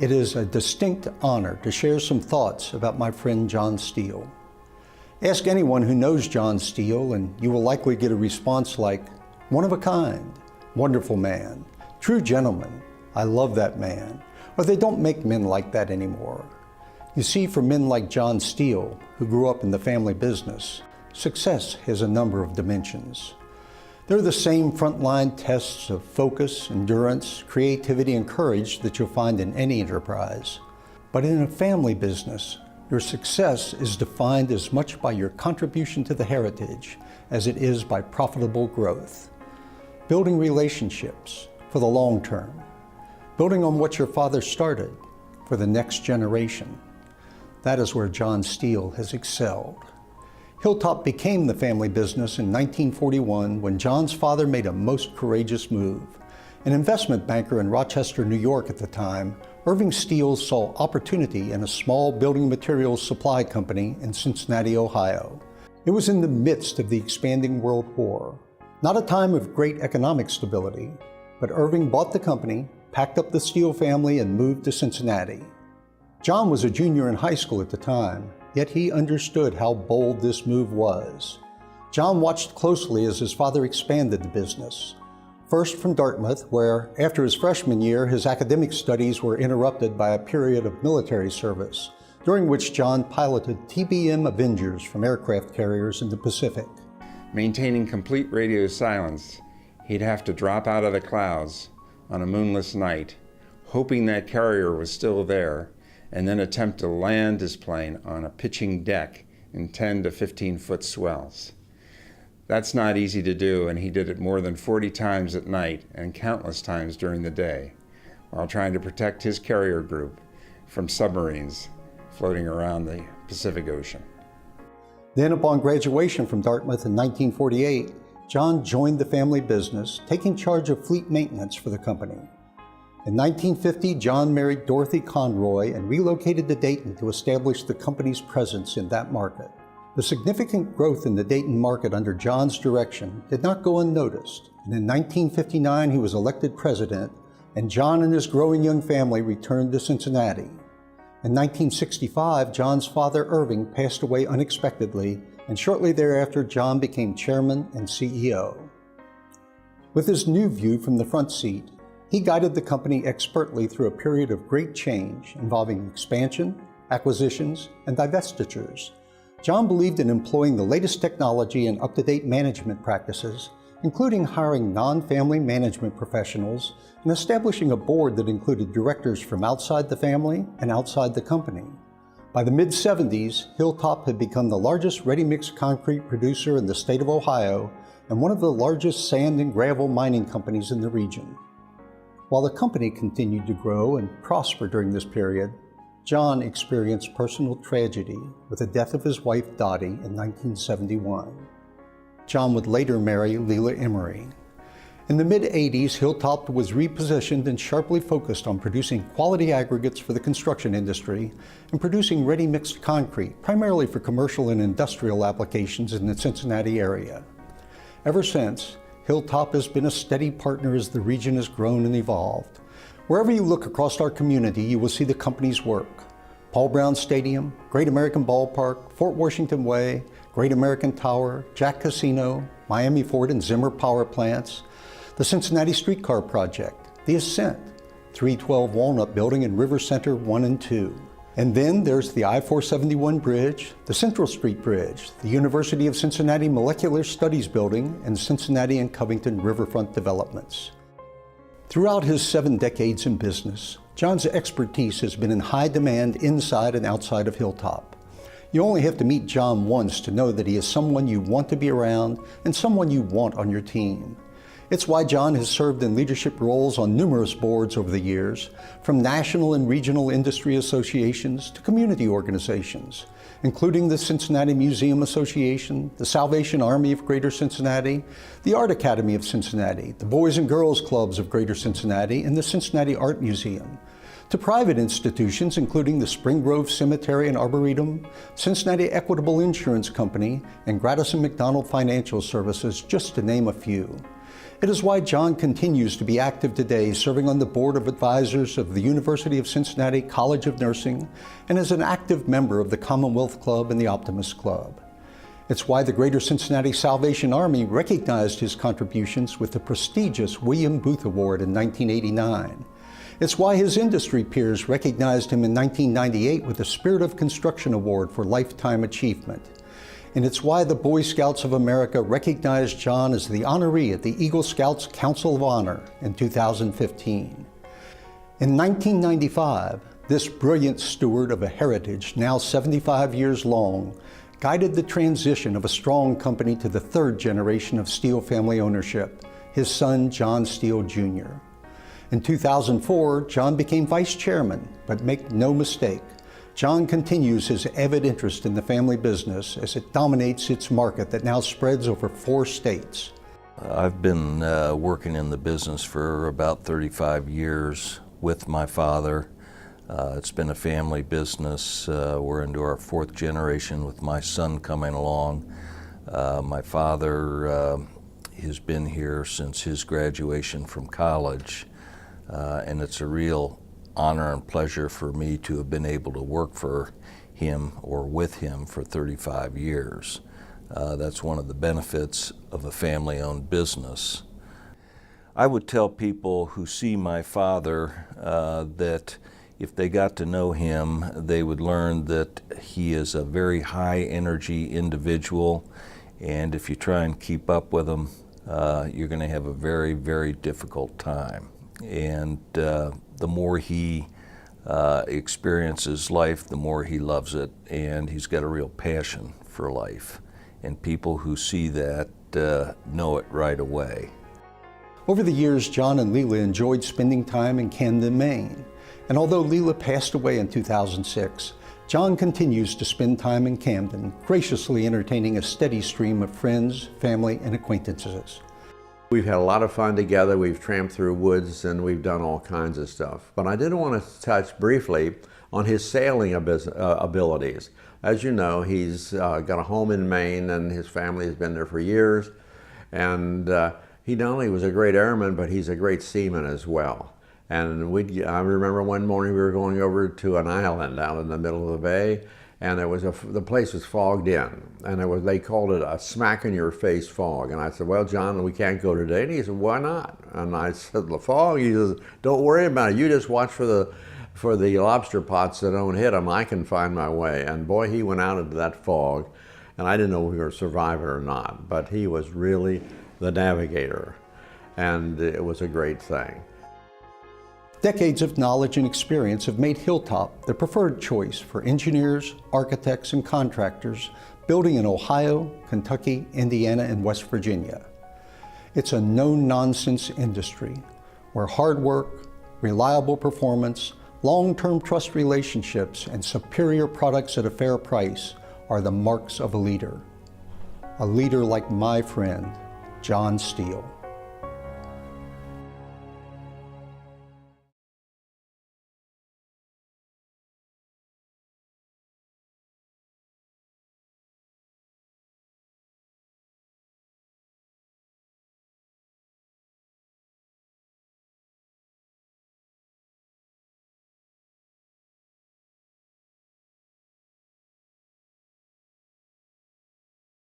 It is a distinct honor to share some thoughts about my friend John Steele. Ask anyone who knows John Steele and you will likely get a response like, one of a kind, wonderful man, true gentleman, I love that man, or they don't make men like that anymore. You see, for men like John Steele, who grew up in the family business, success has a number of dimensions. They're the same frontline tests of focus, endurance, creativity, and courage that you'll find in any enterprise. But in a family business, your success is defined as much by your contribution to the heritage as it is by profitable growth. Building relationships for the long term. Building on what your father started for the next generation. That is where John Steele has excelled. Hilltop became the family business in 1941 when John's father made a most courageous move. An investment banker in Rochester, New York at the time, Irving Steele saw opportunity in a small building materials supply company in Cincinnati, Ohio. It was in the midst of the expanding World War. Not a time of great economic stability, but Irving bought the company, packed up the Steele family, and moved to Cincinnati. John was a junior in high school at the time, yet he understood how bold this move was. John watched closely as his father expanded the business. First from Dartmouth, where, after his freshman year, his academic studies were interrupted by a period of military service, during which John piloted TBM Avengers from aircraft carriers in the Pacific. Maintaining complete radio silence, he'd have to drop out of the clouds on a moonless night, hoping that carrier was still there, and then attempt to land his plane on a pitching deck in 10 to 15-foot swells. That's not easy to do, and he did it more than 40 times at night and countless times during the day, while trying to protect his carrier group from submarines floating around the Pacific Ocean. Then, upon graduation from Dartmouth in 1948, John joined the family business, taking charge of fleet maintenance for the company. In 1950, John married Dorothy Conroy and relocated to Dayton to establish the company's presence in that market. The significant growth in the Dayton market under John's direction did not go unnoticed, and in 1959 he was elected president, and John and his growing young family returned to Cincinnati. In 1965, John's father Irving passed away unexpectedly, and shortly thereafter John became chairman and CEO. With his new view from the front seat, he guided the company expertly through a period of great change involving expansion, acquisitions, and divestitures. John believed in employing the latest technology and up-to-date management practices, including hiring non-family management professionals and establishing a board that included directors from outside the family and outside the company. By the mid-70s, Hilltop had become the largest ready-mix concrete producer in the state of Ohio and one of the largest sand and gravel mining companies in the region. While the company continued to grow and prosper during this period, John experienced personal tragedy with the death of his wife Dottie in 1971. John would later marry Leila Emery. In the mid-80s, Hilltop was repositioned and sharply focused on producing quality aggregates for the construction industry and producing ready-mixed concrete, primarily for commercial and industrial applications in the Cincinnati area. Ever since, Hilltop has been a steady partner as the region has grown and evolved. Wherever you look across our community, you will see the company's work. Paul Brown Stadium, Great American Ballpark, Fort Washington Way, Great American Tower, Jack Casino, Miami Ford and Zimmer power plants, the Cincinnati Streetcar Project, the Ascent, 312 Walnut Building in River Center 1 and 2. And then there's the I-471 Bridge, the Central Street Bridge, the University of Cincinnati Molecular Studies Building, and Cincinnati and Covington riverfront developments. Throughout his 7 decades in business, John's expertise has been in high demand inside and outside of Hilltop. You only have to meet John once to know that he is someone you want to be around and someone you want on your team. It's why John has served in leadership roles on numerous boards over the years, from national and regional industry associations to community organizations, including the Cincinnati Museum Association, the Salvation Army of Greater Cincinnati, the Art Academy of Cincinnati, the Boys and Girls Clubs of Greater Cincinnati, and the Cincinnati Art Museum, to private institutions including the Spring Grove Cemetery and Arboretum, Cincinnati Equitable Insurance Company, and Gradison McDonald Financial Services, just to name a few. It is why John continues to be active today, serving on the Board of Advisors of the University of Cincinnati College of Nursing and as an active member of the Commonwealth Club and the Optimist Club. It's why the Greater Cincinnati Salvation Army recognized his contributions with the prestigious William Booth Award in 1989. It's why his industry peers recognized him in 1998 with the Spirit of Construction Award for Lifetime Achievement. And it's why the Boy Scouts of America recognized John as the honoree at the Eagle Scouts Council of Honor in 2015. In 1995, this brilliant steward of a heritage now 75 years long guided the transition of a strong company to the third generation of Steele family ownership, his son John Steele Jr. In 2004, John became vice chairman, but make no mistake, John continues his avid interest in the family business as it dominates its market that now spreads over 4 states. I've been working in the business for about 35 years with my father. It's been a family business. We're into our 4th generation with my son coming along. My father has been here since his graduation from college, and it's a real honor and pleasure for me to have been able to work for him or with him for 35 years. That's one of the benefits of a family-owned business. I would tell people who see my father that if they got to know him, they would learn that he is a very high-energy individual, and if you try and keep up with him, you're going to have a very, very difficult time. And the more he experiences life, the more he loves it, and he's got a real passion for life. And people who see that know it right away. Over the years, John and Leela enjoyed spending time in Camden, Maine. And although Leela passed away in 2006, John continues to spend time in Camden, graciously entertaining a steady stream of friends, family, and acquaintances. We've had a lot of fun together. We've tramped through woods and we've done all kinds of stuff. But I did want to touch briefly on his sailing abilities. As you know, he's got a home in Maine and his family has been there for years. And he not only was a great airman, but he's a great seaman as well. And I remember one morning we were going over to an island out in the middle of the bay, and the place was fogged in, and they called it a smack-in-your-face fog. And I said, well, John, we can't go today. And he said, why not? And I said, the fog? He says, don't worry about it. You just watch for the lobster pots that don't hit them. I can find my way. And boy, he went out into that fog, and I didn't know if we were a survivor or not, but he was really the navigator, and it was a great thing. Decades of knowledge and experience have made Hilltop the preferred choice for engineers, architects, and contractors building in Ohio, Kentucky, Indiana, and West Virginia. It's a no-nonsense industry where hard work, reliable performance, long-term trust relationships, and superior products at a fair price are the marks of a leader. A leader like my friend, John Steele.